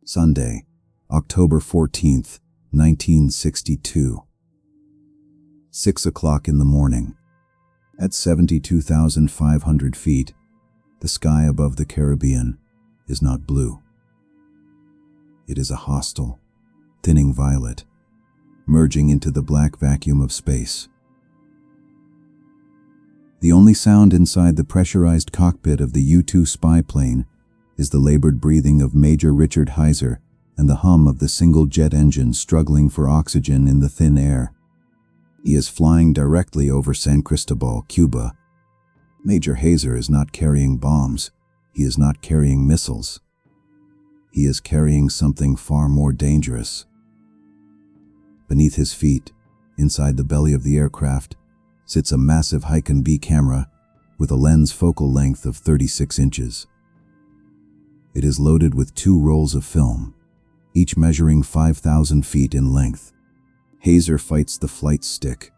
Sunday, October 14th, 1962. 6 o'clock in the morning. At 72,500 feet, the sky above the Caribbean is not blue. It is a hostile, thinning violet, merging into the black vacuum of space. The only sound inside the pressurized cockpit of the U-2 spy plane is the labored breathing of Major Richard Heiser and the hum of the single jet engine struggling for oxygen in the thin air. He is flying directly over San Cristobal, Cuba. Major Heiser is not carrying bombs. He is not carrying missiles. He is carrying something far more dangerous. Beneath his feet, inside the belly of the aircraft, sits a massive Hycon B camera with a lens focal length of 36 inches. It is loaded with 2 rolls of film, each measuring 5,000 feet in length. Heiser fights the flight stick.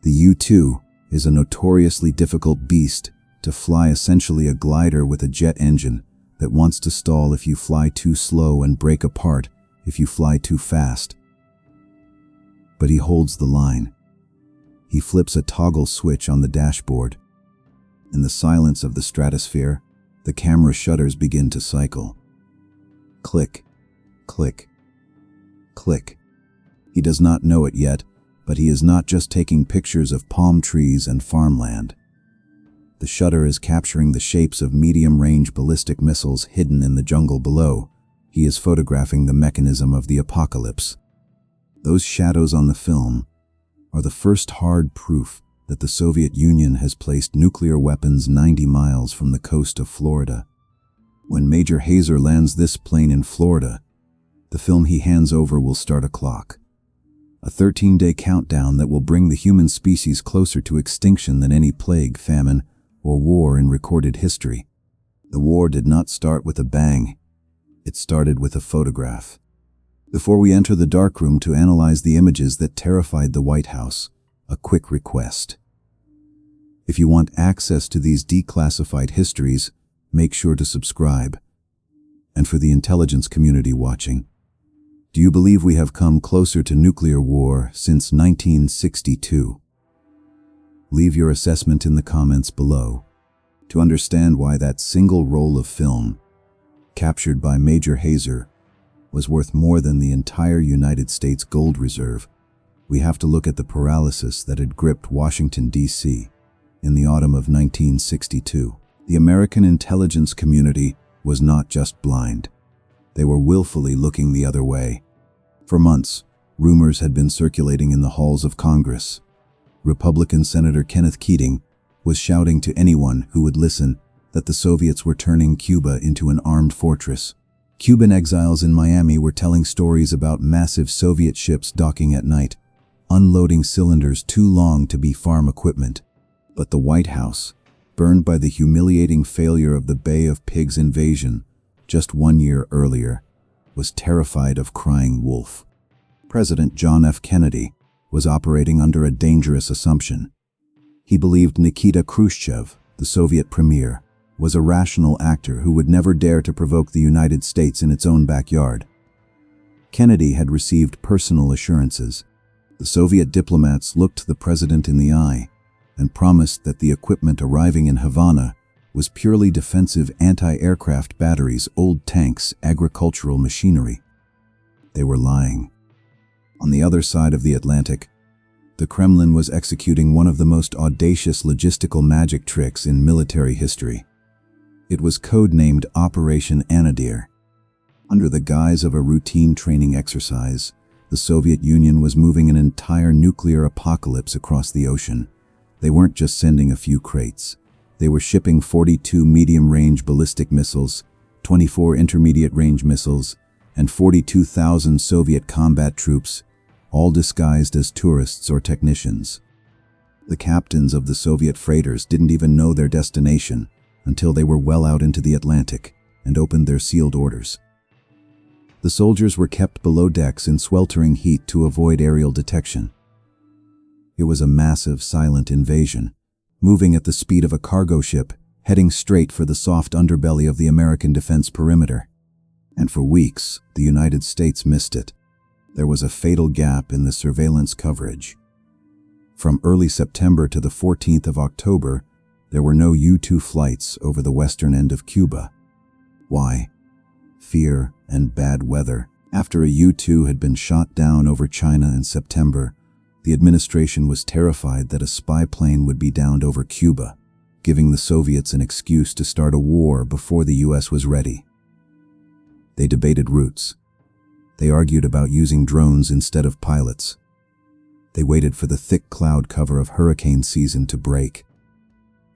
The U-2 is a notoriously difficult beast to fly, essentially a glider with a jet engine that wants to stall if you fly too slow and break apart if you fly too fast. But he holds the line. He flips a toggle switch on the dashboard. In the silence of the stratosphere, the camera shutters begin to cycle. Click, click, click. He does not know it yet, but he is not just taking pictures of palm trees and farmland. The shutter is capturing the shapes of medium-range ballistic missiles hidden in the jungle below. He is photographing the mechanism of the apocalypse. Those shadows on the film are the first hard proof that the Soviet Union has placed nuclear weapons 90 miles from the coast of Florida. When Major Heiser lands this plane in Florida, the film he hands over will start a clock. A 13-day countdown that will bring the human species closer to extinction than any plague, famine, or war in recorded history. The war did not start with a bang. It started with a photograph. Before we enter the darkroom to analyze the images that terrified the White House, a quick request. If you want access to these declassified histories, make sure to subscribe. And for the intelligence community watching, do you believe we have come closer to nuclear war since 1962? Leave your assessment in the comments below. To understand why that single roll of film, captured by Major Heiser, was worth more than the entire United States gold reserve, we have to look at the paralysis that had gripped Washington, D.C. in the autumn of 1962. The American intelligence community was not just blind. They were willfully looking the other way. For months, rumors had been circulating in the halls of Congress. Republican Senator Kenneth Keating was shouting to anyone who would listen that the Soviets were turning Cuba into an armed fortress. Cuban exiles in Miami were telling stories about massive Soviet ships docking at night, unloading cylinders too long to be farm equipment. But the White House, burned by the humiliating failure of the Bay of Pigs invasion just 1 year earlier, was terrified of crying wolf. President John F. Kennedy was operating under a dangerous assumption. He believed Nikita Khrushchev, the Soviet premier, was a rational actor who would never dare to provoke the United States in its own backyard. Kennedy had received personal assurances. The Soviet diplomats looked the president in the eye and promised that the equipment arriving in Havana was purely defensive anti-aircraft batteries, old tanks, agricultural machinery. They were lying. On the other side of the Atlantic, the Kremlin was executing one of the most audacious logistical magic tricks in military history. It was codenamed Operation Anadyr. Under the guise of a routine training exercise, the Soviet Union was moving an entire nuclear apocalypse across the ocean. They weren't just sending a few crates. They were shipping 42 medium-range ballistic missiles, 24 intermediate-range missiles, and 42,000 Soviet combat troops, all disguised as tourists or technicians. The captains of the Soviet freighters didn't even know their destination until they were well out into the Atlantic and opened their sealed orders. The soldiers were kept below decks in sweltering heat to avoid aerial detection. It was a massive, silent invasion, moving at the speed of a cargo ship, heading straight for the soft underbelly of the American defense perimeter. And for weeks, the United States missed it. There was a fatal gap in the surveillance coverage. From early September to the 14th of October, there were no U-2 flights over the western end of Cuba. Why? Fear and bad weather. After a U-2 had been shot down over China in September, the administration was terrified that a spy plane would be downed over Cuba, giving the Soviets an excuse to start a war before the US was ready. They debated routes. They argued about using drones instead of pilots. They waited for the thick cloud cover of hurricane season to break.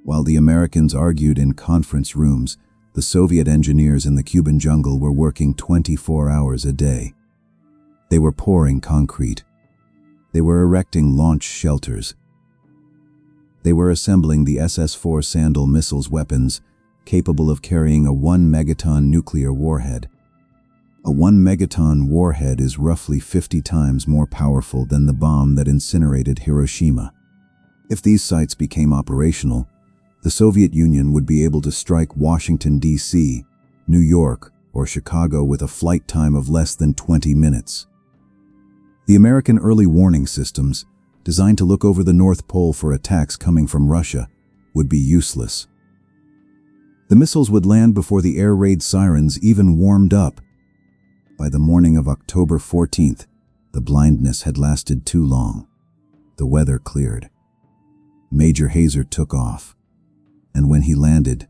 While the Americans argued in conference rooms, the Soviet engineers in the Cuban jungle were working 24 hours a day. They were pouring concrete. They were erecting launch shelters. They were assembling the SS-4 Sandal missiles weapons capable of carrying a 1-megaton nuclear warhead. A 1-megaton warhead is roughly 50 times more powerful than the bomb that incinerated Hiroshima. If these sites became operational, the Soviet Union would be able to strike Washington, D.C., New York, or Chicago with a flight time of less than 20 minutes. The American early warning systems, designed to look over the North Pole for attacks coming from Russia, would be useless. The missiles would land before the air raid sirens even warmed up. By the morning of October 14th, the blindness had lasted too long. The weather cleared. Major Hazer took off. And when he landed,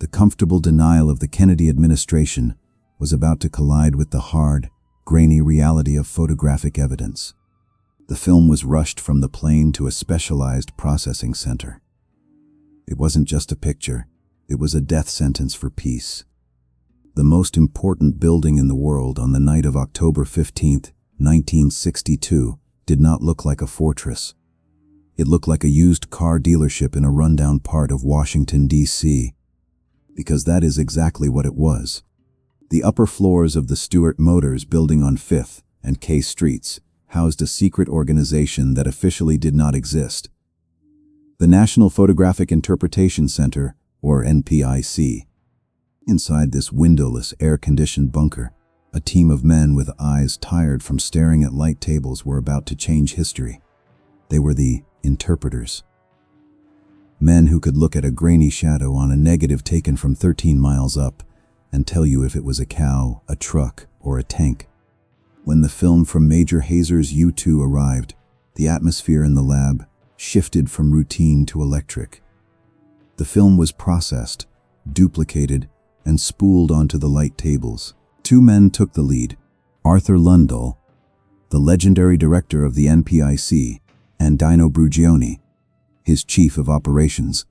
the comfortable denial of the Kennedy administration was about to collide with the hard, grainy reality of photographic evidence. The film was rushed from the plane to a specialized processing center. It wasn't just a picture, it was a death sentence for peace. The most important building in the world on the night of October 15, 1962, did not look like a fortress. It looked like a used car dealership in a rundown part of Washington, D.C. Because that is exactly what it was. The upper floors of the Stewart Motors building on 5th and K Streets housed a secret organization that officially did not exist. The National Photographic Interpretation Center, or NPIC. Inside this windowless, air-conditioned bunker, a team of men with eyes tired from staring at light tables were about to change history. They were the interpreters. Men who could look at a grainy shadow on a negative taken from 13 miles up and tell you if it was a cow, a truck, or a tank. When the film from Major Hazer's U-2 arrived, the atmosphere in the lab shifted from routine to electric. The film was processed, duplicated, and spooled onto the light tables. Two men took the lead: Arthur Lundell, the legendary director of the NPIC, and Dino Brugioni, his chief of operations.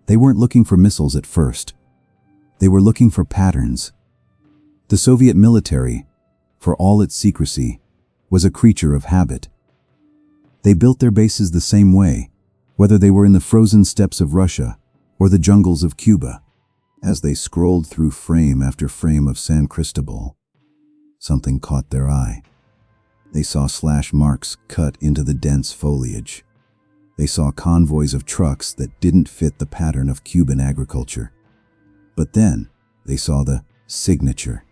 They weren't looking for missiles at first. They were looking for patterns. The Soviet military, for all its secrecy, was a creature of habit. They built their bases the same way, whether they were in the frozen steppes of Russia or the jungles of Cuba. As they scrolled through frame after frame of San Cristobal, something caught their eye. They saw slash marks cut into the dense foliage. They saw convoys of trucks that didn't fit the pattern of Cuban agriculture. But then, they saw the signature.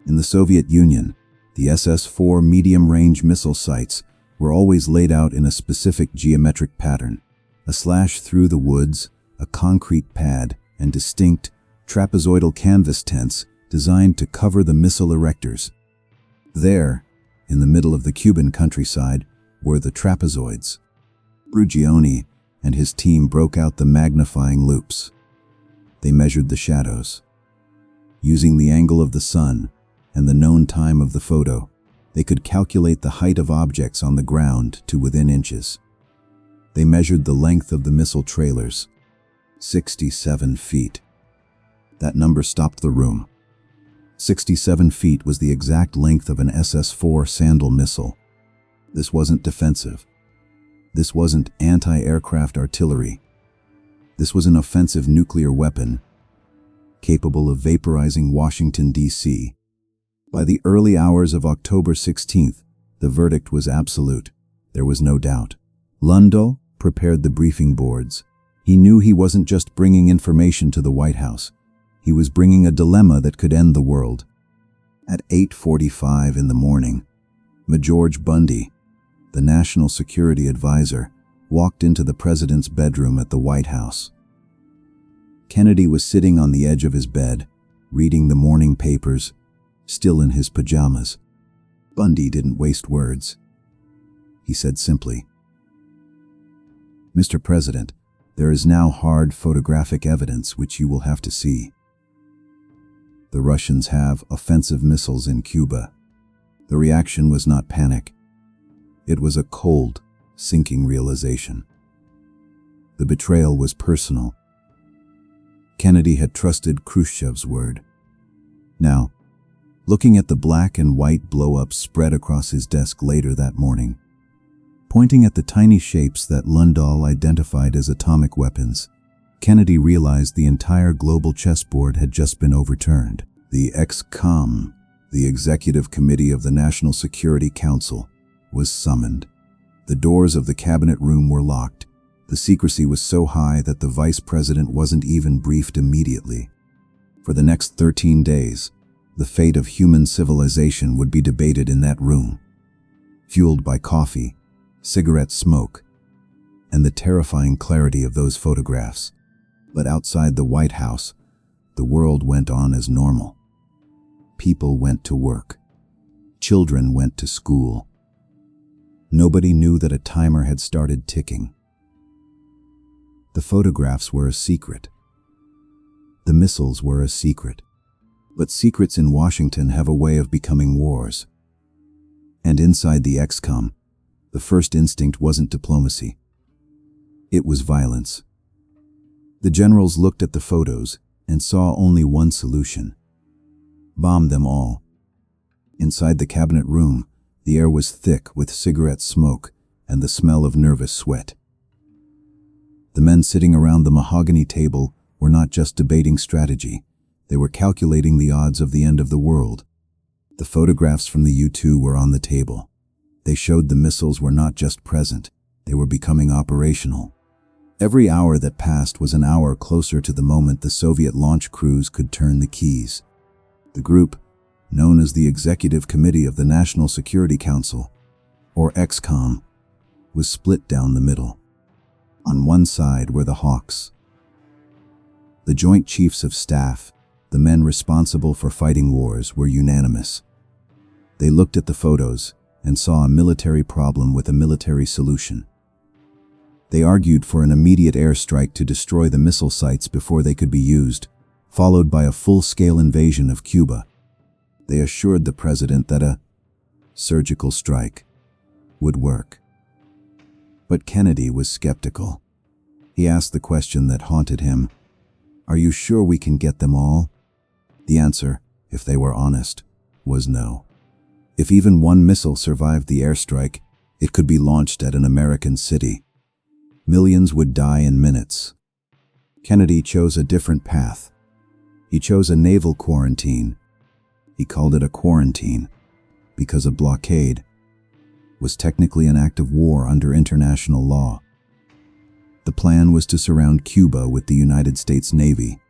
In the Soviet Union, the SS-4 medium-range missile sites were always laid out in a specific geometric pattern: a slash through the woods, a concrete pad, and distinct, trapezoidal canvas tents designed to cover the missile erectors. There, in the middle of the Cuban countryside, were the trapezoids. Brugioni and his team broke out the magnifying loops. They measured the shadows. Using the angle of the sun and the known time of the photo, they could calculate the height of objects on the ground to within inches. They measured the length of the missile trailers: 67 feet. That number stopped the room. 67 feet was the exact length of an SS-4 Sandal missile. This wasn't defensive. This wasn't anti-aircraft artillery. This was an offensive nuclear weapon, capable of vaporizing Washington, D.C. By the early hours of October 16th, the verdict was absolute. There was no doubt. Lundell prepared the briefing boards. He knew he wasn't just bringing information to the White House. He was bringing a dilemma that could end the world. At 8:45 in the morning, George Bundy, the National Security Advisor, walked into the president's bedroom at the White House. Kennedy was sitting on the edge of his bed, reading the morning papers, still in his pajamas. Bundy didn't waste words. He said simply, "Mr. President, there is now hard photographic evidence which you will have to see. The Russians have offensive missiles in Cuba." The reaction was not panic. It was a cold, sinking realization. The betrayal was personal. Kennedy had trusted Khrushchev's word. Now, looking at the black and white blow-ups spread across his desk later that morning, pointing at the tiny shapes that Lundahl identified as atomic weapons, Kennedy realized the entire global chessboard had just been overturned. The ExComm, the Executive Committee of the National Security Council, was summoned. The doors of the cabinet room were locked. The secrecy was so high that the vice president wasn't even briefed immediately. For the next 13 days, the fate of human civilization would be debated in that room, fueled by coffee, cigarette smoke, and the terrifying clarity of those photographs. But outside the White House, the world went on as normal. People went to work. Children went to school. Nobody knew that a timer had started ticking. The photographs were a secret. The missiles were a secret. But secrets in Washington have a way of becoming wars. And inside the ExComm, the first instinct wasn't diplomacy. It was violence. The generals looked at the photos and saw only one solution: bomb them all. Inside the cabinet room, the air was thick with cigarette smoke and the smell of nervous sweat. The men sitting around the mahogany table were not just debating strategy, they were calculating the odds of the end of the world. The photographs from the U-2 were on the table. They showed the missiles were not just present, they were becoming operational. Every hour that passed was an hour closer to the moment the Soviet launch crews could turn the keys. The group, known as the Executive Committee of the National Security Council, or ExComm, was split down the middle. On one side were the Hawks, the Joint Chiefs of Staff. The men responsible for fighting wars were unanimous. They looked at the photos and saw a military problem with a military solution. They argued for an immediate airstrike to destroy the missile sites before they could be used, followed by a full-scale invasion of Cuba. They assured the president that a surgical strike would work. But Kennedy was skeptical. He asked the question that haunted him: "Are you sure we can get them all?" The answer, if they were honest, was no. If even one missile survived the airstrike, it could be launched at an American city. Millions would die in minutes. Kennedy chose a different path. He chose a naval quarantine. He called it a quarantine because a blockade was technically an act of war under international law. The plan was to surround Cuba with the United States Navy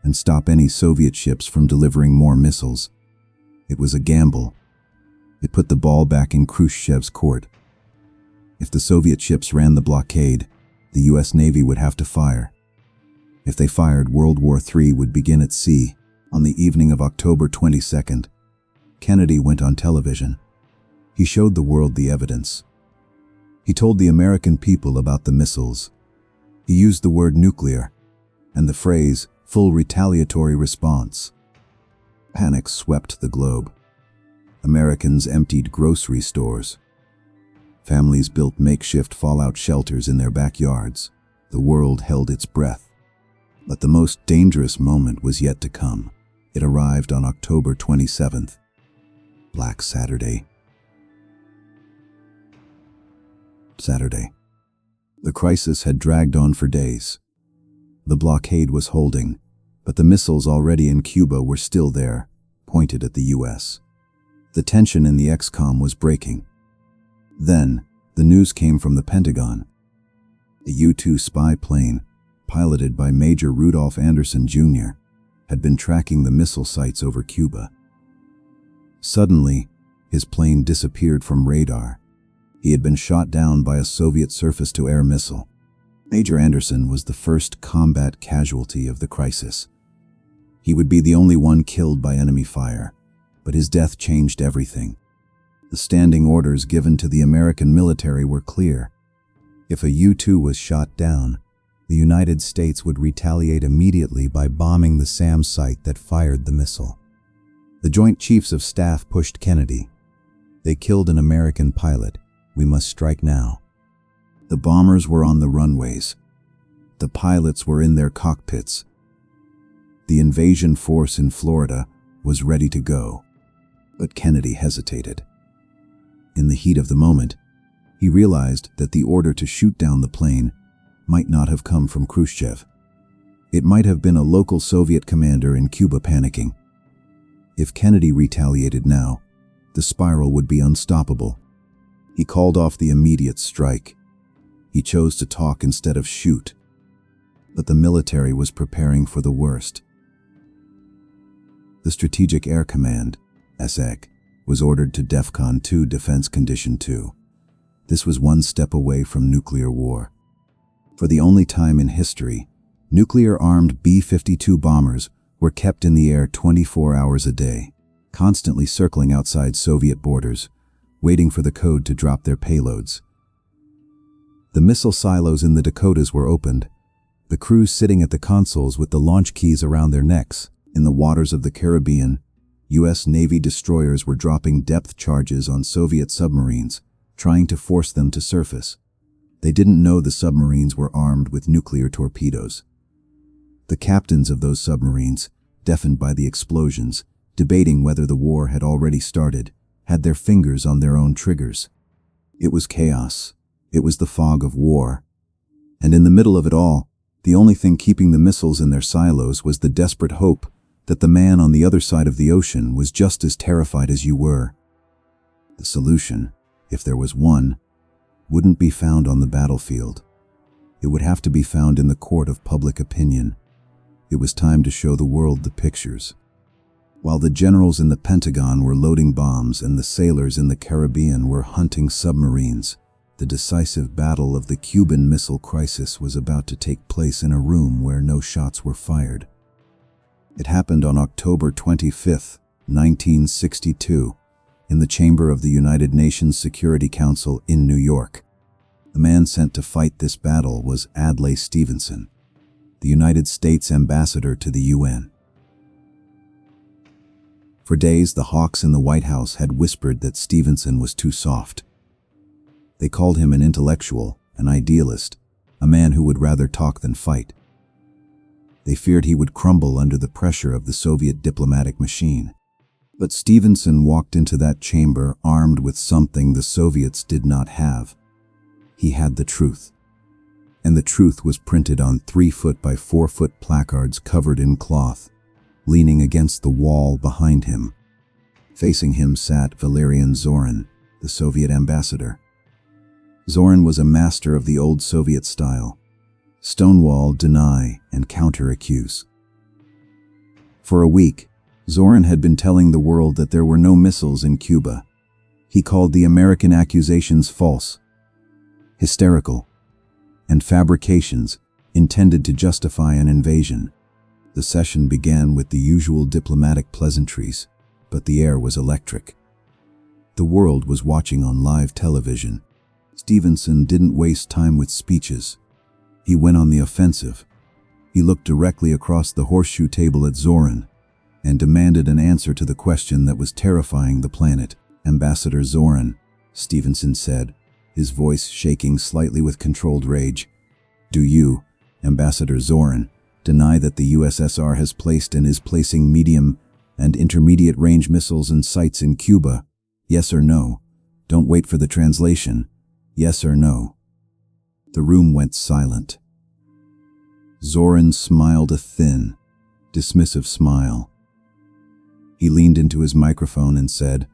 and stop any Soviet ships from delivering more missiles. It was a gamble. It put the ball back in Khrushchev's court. If the Soviet ships ran the blockade, the US Navy would have to fire. If they fired, World War III would begin at sea. On the evening of October 22nd, Kennedy went on television. He showed the world the evidence. He told the American people about the missiles. He used the word nuclear and the phrase full retaliatory response. Panic swept the globe. Americans emptied grocery stores. Families built makeshift fallout shelters in their backyards. The world held its breath. But the most dangerous moment was yet to come. It arrived on October 27th, Black Saturday. The crisis had dragged on for days. The blockade was holding, but the missiles already in Cuba were still there, pointed at the US. The tension in the ExComm was breaking. Then, the news came from the Pentagon. A U-2 spy plane, piloted by Major Rudolph Anderson Jr., had been tracking the missile sites over Cuba. Suddenly, his plane disappeared from radar. He had been shot down by a Soviet surface-to-air missile. Major Anderson was the first combat casualty of the crisis. He would be the only one killed by enemy fire, but his death changed everything. The standing orders given to the American military were clear. If a U-2 was shot down, the United States would retaliate immediately by bombing the SAM site that fired the missile. The Joint Chiefs of Staff pushed Kennedy. They killed an American pilot. We must strike now. The bombers were on the runways. The pilots were in their cockpits. The invasion force in Florida was ready to go, but Kennedy hesitated. In the heat of the moment, he realized that the order to shoot down the plane might not have come from Khrushchev. It might have been a local Soviet commander in Cuba panicking. If Kennedy retaliated now, the spiral would be unstoppable. He called off the immediate strike. He chose to talk instead of shoot. But the military was preparing for the worst. The Strategic Air Command, SAC, was ordered to DEFCON 2 Defense Condition 2. This was one step away from nuclear war. For the only time in history, nuclear-armed B-52 bombers were kept in the air 24 hours a day, constantly circling outside Soviet borders, waiting for the code to drop their payloads. The missile silos in the Dakotas were opened, the crews sitting at the consoles with the launch keys around their necks. In the waters of the Caribbean, U.S. Navy destroyers were dropping depth charges on Soviet submarines, trying to force them to surface. They didn't know the submarines were armed with nuclear torpedoes. The captains of those submarines, deafened by the explosions, debating whether the war had already started, had their fingers on their own triggers. It was chaos. It was the fog of war. And in the middle of it all, the only thing keeping the missiles in their silos was the desperate hope that the man on the other side of the ocean was just as terrified as you were. The solution, if there was one, wouldn't be found on the battlefield. It would have to be found in the court of public opinion. It was time to show the world the pictures. While the generals in the Pentagon were loading bombs and the sailors in the Caribbean were hunting submarines, the decisive battle of the Cuban Missile Crisis was about to take place in a room where no shots were fired. It happened on October 25, 1962, in the chamber of the United Nations Security Council in New York. The man sent to fight this battle was Adlai Stevenson, the United States ambassador to the UN. For days, the hawks in the White House had whispered that Stevenson was too soft. They called him an intellectual, an idealist, a man who would rather talk than fight. They feared he would crumble under the pressure of the Soviet diplomatic machine. But Stevenson walked into that chamber armed with something the Soviets did not have. He had the truth. And the truth was printed on 3-foot by 4-foot placards covered in cloth, leaning against the wall behind him. Facing him sat Valerian Zorin, the Soviet ambassador. Zorin was a master of the old Soviet style: stonewall, deny, and counter-accuse. For a week, Zorin had been telling the world that there were no missiles in Cuba. He called the American accusations false, hysterical, and fabrications intended to justify an invasion. The session began with the usual diplomatic pleasantries, but the air was electric. The world was watching on live television. Stevenson didn't waste time with speeches. He went on the offensive. He looked directly across the horseshoe table at Zorin and demanded an answer to the question that was terrifying the planet. "Ambassador Zorin," Stevenson said, his voice shaking slightly with controlled rage, "do you, Ambassador Zorin, deny that the USSR has placed and is placing medium and intermediate range missiles and sites in Cuba? Yes or no? Don't wait for the translation. Yes or no?" The room went silent. Zorin smiled a thin, dismissive smile. He leaned into his microphone and said,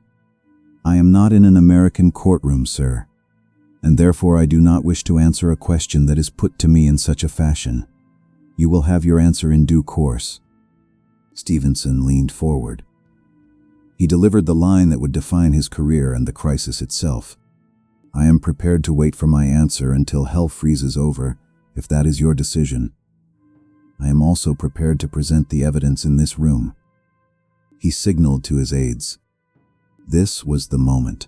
"I am not in an American courtroom, sir, and therefore I do not wish to answer a question that is put to me in such a fashion. You will have your answer in due course." Stevenson leaned forward. He delivered the line that would define his career and the crisis itself. "I am prepared to wait for my answer until hell freezes over, if that is your decision. I am also prepared to present the evidence in this room." He signaled to his aides. This was the moment.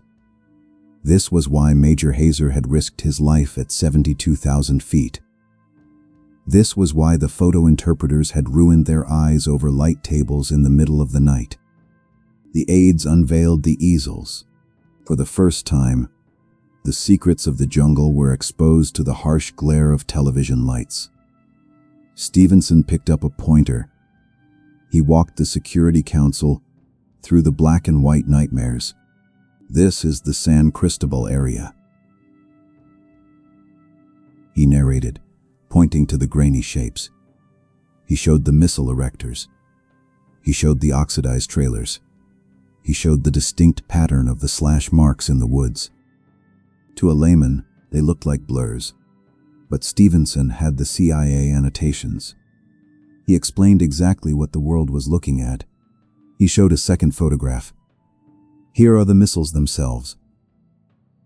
This was why Major Hazer had risked his life at 72,000 feet. This was why the photo interpreters had ruined their eyes over light tables in the middle of the night. The aides unveiled the easels. For the first time, the secrets of the jungle were exposed to the harsh glare of television lights. Stevenson picked up a pointer. He walked the Security Council through the black and white nightmares. "This is the San Cristobal area," he narrated, pointing to the grainy shapes. He showed the missile erectors. He showed the oxidized trailers. He showed the distinct pattern of the slash marks in the woods. To a layman, they looked like blurs. But Stevenson had the CIA annotations. He explained exactly what the world was looking at. He showed a second photograph. "Here are the missiles themselves."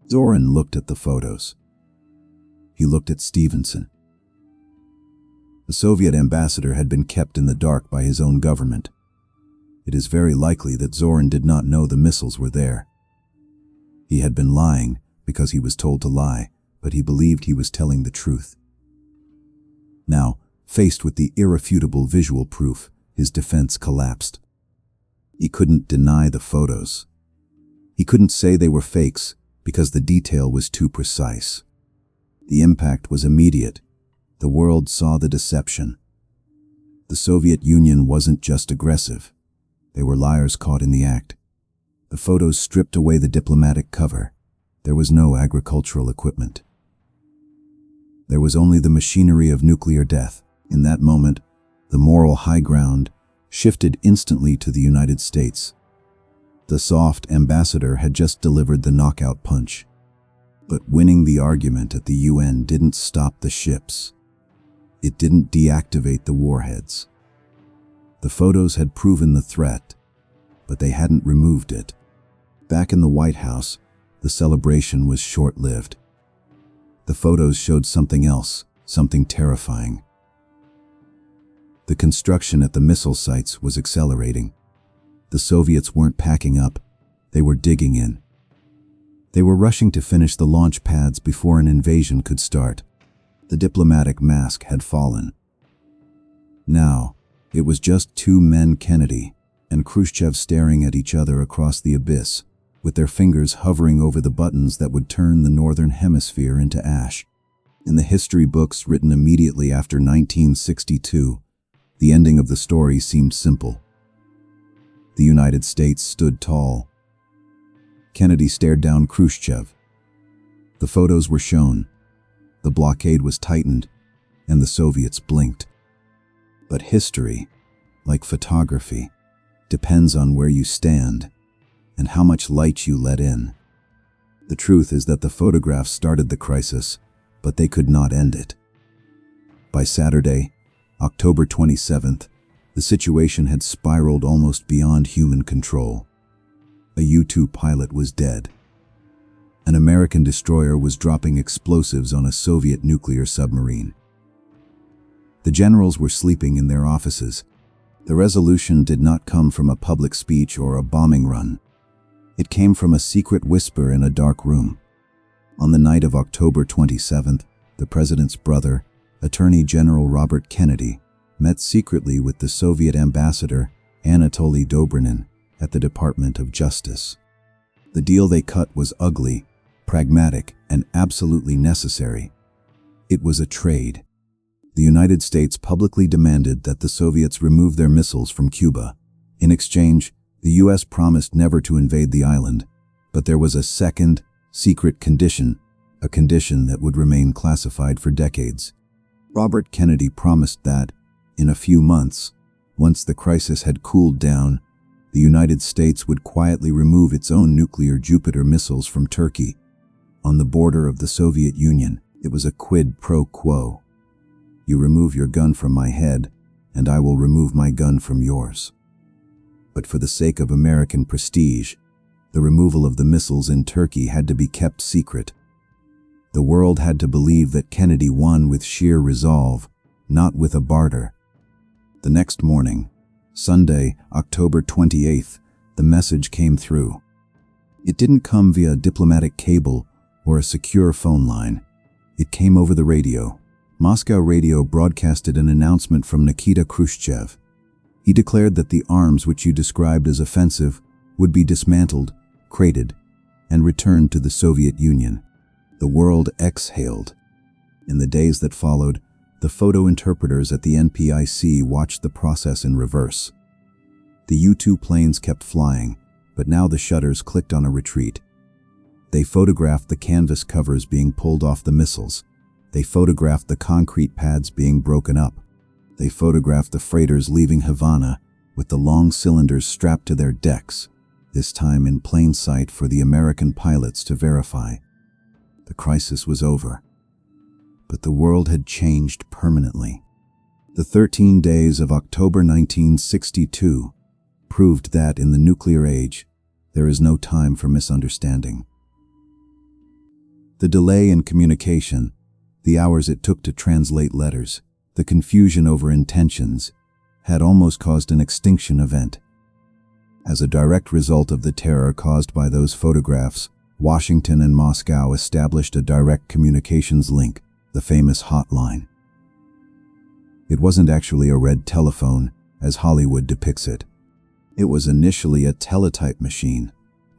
Zoran looked at the photos. He looked at Stevenson. The Soviet ambassador had been kept in the dark by his own government. It is very likely that Zoran did not know the missiles were there. He had been lying because he was told to lie, but he believed he was telling the truth. Now, faced with the irrefutable visual proof, his defense collapsed. He couldn't deny the photos. He couldn't say they were fakes because the detail was too precise. The impact was immediate. The world saw the deception. The Soviet Union wasn't just aggressive. They were liars caught in the act. The photos stripped away the diplomatic cover. There was no agricultural equipment. There was only the machinery of nuclear death. In that moment, the moral high ground shifted instantly to the United States. The soft ambassador had just delivered the knockout punch. But winning the argument at the UN didn't stop the ships. It didn't deactivate the warheads. The photos had proven the threat, but they hadn't removed it. Back in the White House, the celebration was short-lived. The photos showed something else, something terrifying. The construction at the missile sites was accelerating. The Soviets weren't packing up, they were digging in. They were rushing to finish the launch pads before an invasion could start. The diplomatic mask had fallen. Now, it was just two men, Kennedy and Khrushchev, staring at each other across the abyss, with their fingers hovering over the buttons that would turn the Northern Hemisphere into ash. In the history books written immediately after 1962, the ending of the story seemed simple. The United States stood tall. Kennedy stared down Khrushchev. The photos were shown. The blockade was tightened, and the Soviets blinked. But history, like photography, depends on where you stand and how much light you let in. The truth is that the photographs started the crisis, but they could not end it. By Saturday, October 27th, the situation had spiraled almost beyond human control. A U-2 pilot was dead. An American destroyer was dropping explosives on a Soviet nuclear submarine. The generals were sleeping in their offices. The resolution did not come from a public speech or a bombing run. It came from a secret whisper in a dark room. On the night of October 27th, the president's brother, Attorney General Robert Kennedy, met secretly with the Soviet ambassador, Anatoly Dobrinin, at the Department of Justice. The deal they cut was ugly, pragmatic, and absolutely necessary. It was a trade. The United States publicly demanded that the Soviets remove their missiles from Cuba. In exchange, the U.S. promised never to invade the island, but there was a second, secret condition, a condition that would remain classified for decades. Robert Kennedy promised that, in a few months, once the crisis had cooled down, the United States would quietly remove its own nuclear Jupiter missiles from Turkey. On the border of the Soviet Union, it was a quid pro quo. You remove your gun from my head, and I will remove my gun from yours. But for the sake of American prestige, the removal of the missiles in Turkey had to be kept secret. The world had to believe that Kennedy won with sheer resolve, not with a barter. The next morning, Sunday, October 28th, the message came through. It didn't come via a diplomatic cable or a secure phone line. It came over the radio. Moscow radio broadcasted an announcement from Nikita Khrushchev. He declared that the arms which you described as offensive would be dismantled, crated, and returned to the Soviet Union. The world exhaled. In the days that followed, the photo interpreters at the NPIC watched the process in reverse. The U-2 planes kept flying, but now the shutters clicked on a retreat. They photographed the canvas covers being pulled off the missiles. They photographed the concrete pads being broken up. They photographed the freighters leaving Havana with the long cylinders strapped to their decks, this time in plain sight for the American pilots to verify. The crisis was over. But the world had changed permanently. The 13 days of October 1962 proved that in the nuclear age, there is no time for misunderstanding. The delay in communication, the hours it took to translate letters, the confusion over intentions, had almost caused an extinction event. As a direct result of the terror caused by those photographs, Washington and Moscow established a direct communications link, the famous hotline. It wasn't actually a red telephone, as Hollywood depicts it. It was initially a teletype machine,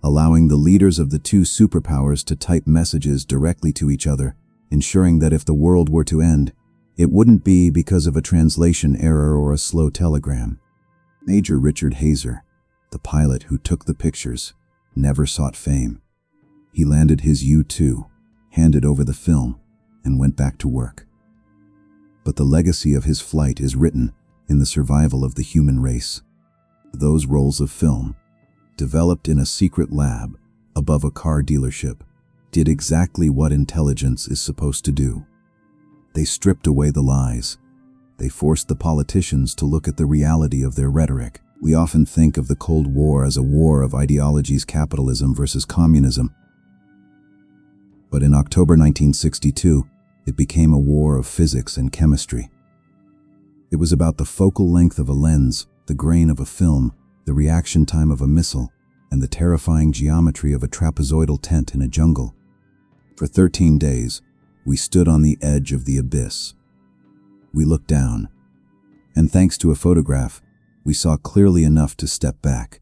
allowing the leaders of the two superpowers to type messages directly to each other, ensuring that if the world were to end, it wouldn't be because of a translation error or a slow telegram. Major Richard Hazer, the pilot who took the pictures, never sought fame. He landed his U-2, handed over the film, and went back to work. But the legacy of his flight is written in the survival of the human race. Those rolls of film, developed in a secret lab above a car dealership, did exactly what intelligence is supposed to do. They stripped away the lies. They forced the politicians to look at the reality of their rhetoric. We often think of the Cold War as a war of ideologies, capitalism versus communism. But in October 1962, it became a war of physics and chemistry. It was about the focal length of a lens, the grain of a film, the reaction time of a missile, and the terrifying geometry of a trapezoidal tent in a jungle. For 13 days, we stood on the edge of the abyss. We looked down, and thanks to a photograph, we saw clearly enough to step back.